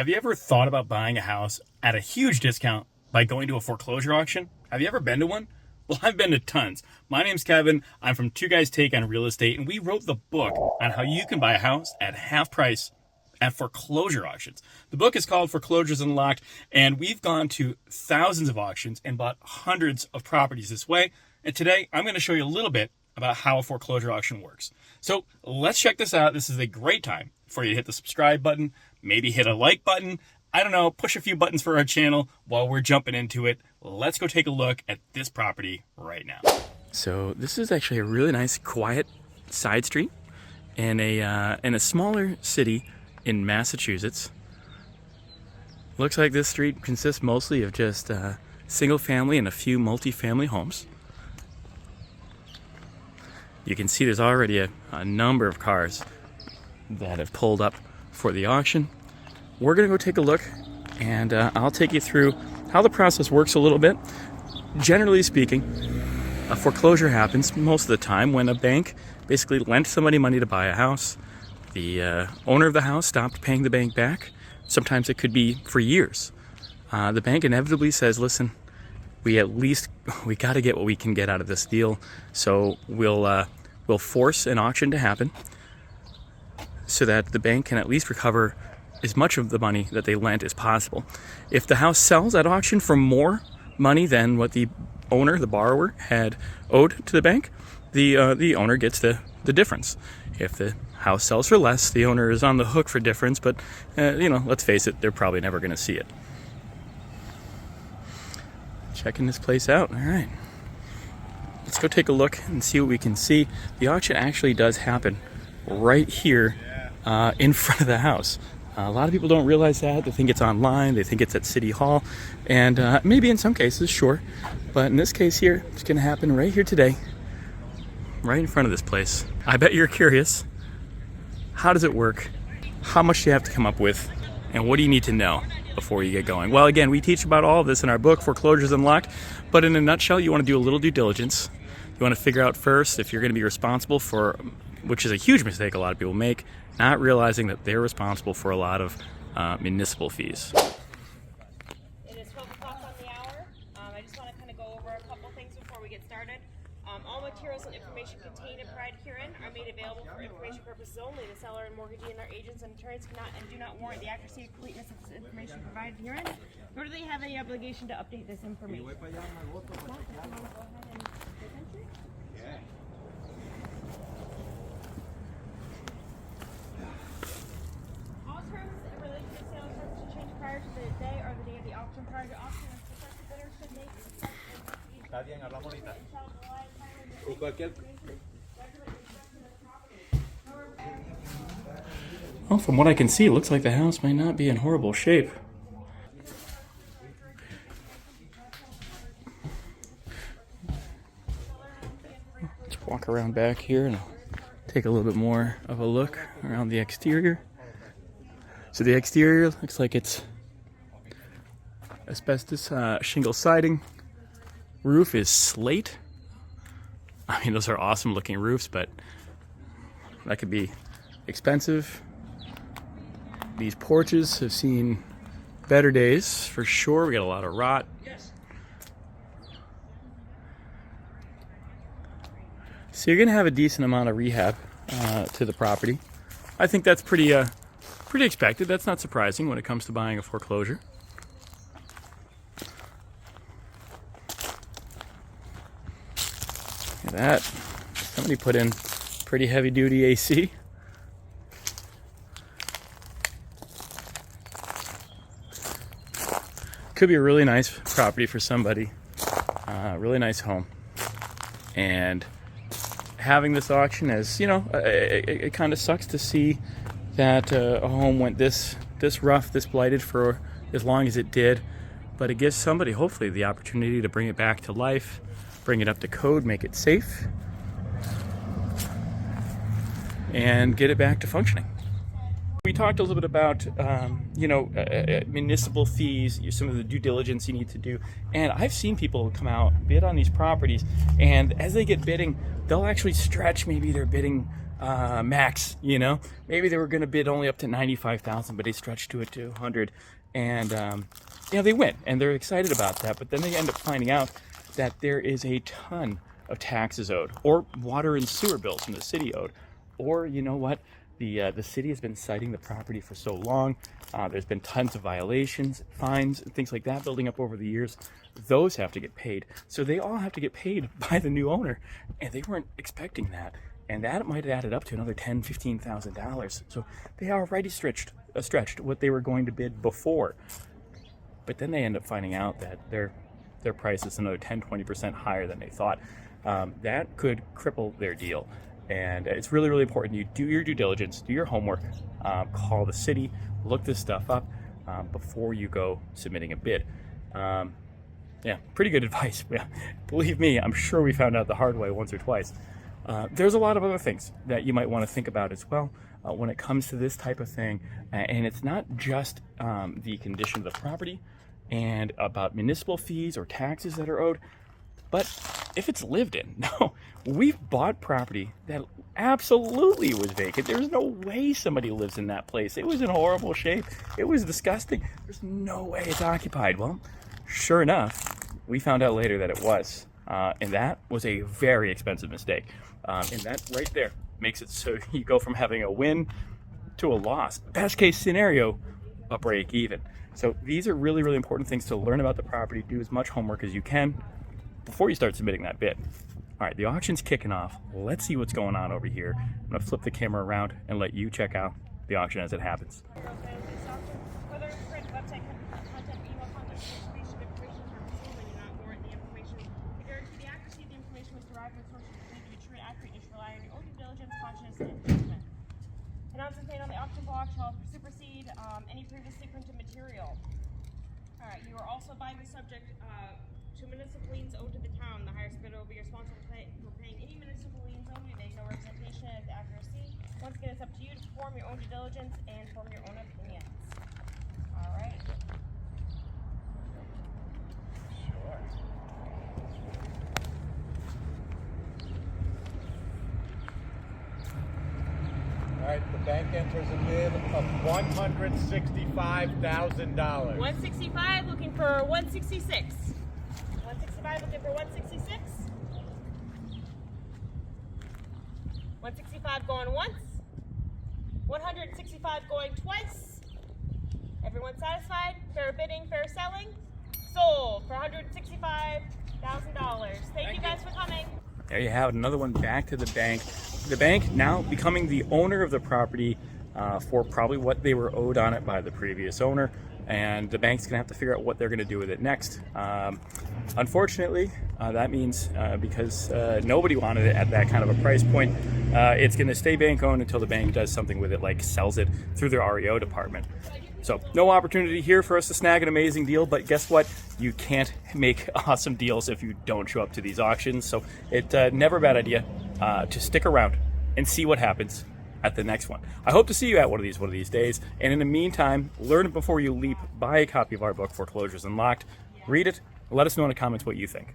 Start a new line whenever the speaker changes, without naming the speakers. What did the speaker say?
Have you ever thought about buying a house at a huge discount by going to a foreclosure auction? Have you ever been to one? Well, I've been to tons. My name's Kevin. I'm from Two Guys Take on Real Estate, and we wrote the book on how you can buy a house at half price at foreclosure auctions. The book is called Foreclosures Unlocked, and we've gone to thousands of auctions and bought hundreds of properties this way. And today, I'm going to show you a little bit about how a foreclosure auction works. So let's check this out. This is a great time for you to hit the subscribe button, maybe hit a like button. I don't know, push a few buttons for our channel while we're jumping into it. Let's go take a look at this property right now. So this is actually a really nice, quiet side street in a smaller city in Massachusetts. Looks like this street consists mostly of just single family and a few multi-family homes. You can see there's already a number of cars that have pulled up for the auction. We're gonna go take a look, and I'll take you through how the process works a little bit. Generally speaking, a foreclosure happens most of the time when a bank basically lent somebody money to buy a house. The owner of the house stopped paying the bank back. Sometimes it could be for years. The bank inevitably says, listen, we got to get what we can get out of this deal, so we'll force an auction to happen so that the bank can at least recover as much of the money that they lent as possible. If the house sells at auction for more money than what the owner, the borrower, had owed to the bank, the owner gets the difference. If the house sells for less, the owner is on the hook for difference, but let's face it, they're probably never going to see it. Checking this place out. All right, let's go take a look and see what we can see. The auction actually does happen right here in front of the house. A lot of people don't realize that. They think it's online, they think it's at City Hall, and maybe in some cases, sure, but in this case here, it's going to happen right here today, right in front of this place. I bet you're curious. How does it work? How much do you have to come up with? And what do you need to know before you get going? Well, again, we teach about all of this in our book, Foreclosures Unlocked, but in a nutshell, you want to do a little due diligence. You want to figure out first if you're going to be responsible for, which is a huge mistake a lot of people make, not realizing that they're responsible for a lot of municipal fees.
It is 12 o'clock on the hour. I just want to kind of go over a couple things before we get started. All materials and information contained and provided herein are made available for information purposes only. The seller and mortgagee and their agents and attorneys cannot and do not warrant the accuracy and completeness of this information provided herein, nor do they have any obligation to update this information. All terms in relation to sale terms should change prior to the day or the day of the auction. Prior to auction, the successful bidder should make
Well, from what I can see, it looks like the house may not be in horrible shape. Let's walk around back here and take a little bit more of a look around the exterior. So the exterior looks like it's asbestos shingle siding. Roof is slate. I mean, those are awesome looking roofs, but that could be expensive. These porches have seen better days for sure. We got a lot of rot. So you're gonna have a decent amount of rehab to the property. I think that's pretty expected. That's not surprising when it comes to buying a foreclosure. Look at that. Somebody put in pretty heavy duty AC. Could be a really nice property for somebody. Really nice home. And having this auction, as you know, it kind of sucks to see that a home went this rough, this blighted for as long as it did. But it gives somebody hopefully the opportunity to bring it back to life, bring it up to code, make it safe, and get it back to functioning. We talked a little bit about, municipal fees, some of the due diligence you need to do. And I've seen people come out, bid on these properties, and as they get bidding, they'll actually stretch maybe their bidding max, you know. Maybe they were going to bid only up to 95,000, but they stretched to it to 100, and they win, and they're excited about that. But then they end up finding out that there is a ton of taxes owed, or water and sewer bills from the city owed, or you know what, the city has been citing the property for so long. There's been tons of violations, fines, and things like that building up over the years. Those have to get paid, so they all have to get paid by the new owner, and they weren't expecting that. And that might have added up to another $10,000, $15,000. So they already stretched what they were going to bid before. But then they end up finding out that their price is another 10, 20% higher than they thought. That could cripple their deal. And it's really, really important you do your due diligence, do your homework, call the city, look this stuff up before you go submitting a bid. Yeah, pretty good advice. Yeah, believe me, I'm sure we found out the hard way once or twice. There's a lot of other things that you might want to think about as well when it comes to this type of thing. And it's not just the condition of the property and about municipal fees or taxes that are owed, but if it's lived in. No, we've bought property that absolutely was vacant. There's no way somebody lives in that place. It was in horrible shape. It was disgusting. There's no way it's occupied. Well, sure enough, we found out later that it was. And that was a very expensive mistake. And that right there makes it so you go from having a win to a loss. Best case scenario, a break even. So these are really, really important things to learn about the property. Do as much homework as you can before you start submitting that bid. All right, the auction's kicking off. Let's see what's going on over here. I'm gonna flip the camera around and let you check out the auction as it happens.
Announcements made on the auction block shall supersede any previously printed material. All right, you are also binding subject to municipal liens owed to the town. The highest bidder will be responsible for paying any municipal liens owed. We make no representation as to accuracy. Once again, it's up to you to perform your own due diligence and form your own opinions. All right.
Sure. All right, the bank enters a bid of $165,000.
165 looking for 166. 165 looking for 166. 165 going once. 165 going twice. Everyone satisfied? Fair bidding, fair selling. Sold for $165,000. Thank you guys for coming.
There you have it, another one back to the bank. The bank now becoming the owner of the property for probably what they were owed on it by the previous owner, and the bank's gonna have to figure out what they're gonna do with it next. Unfortunately, that means because nobody wanted it at that kind of a price point, it's gonna stay bank owned until the bank does something with it, like sells it through their REO department. So no opportunity here for us to snag an amazing deal, but guess what? You can't make awesome deals if you don't show up to these auctions. So it's never a bad idea to stick around and see what happens at the next one. I hope to see you at one of these days. And in the meantime, learn it before you leap. Buy a copy of our book, Foreclosures Unlocked. Read it. Let us know in the comments what you think.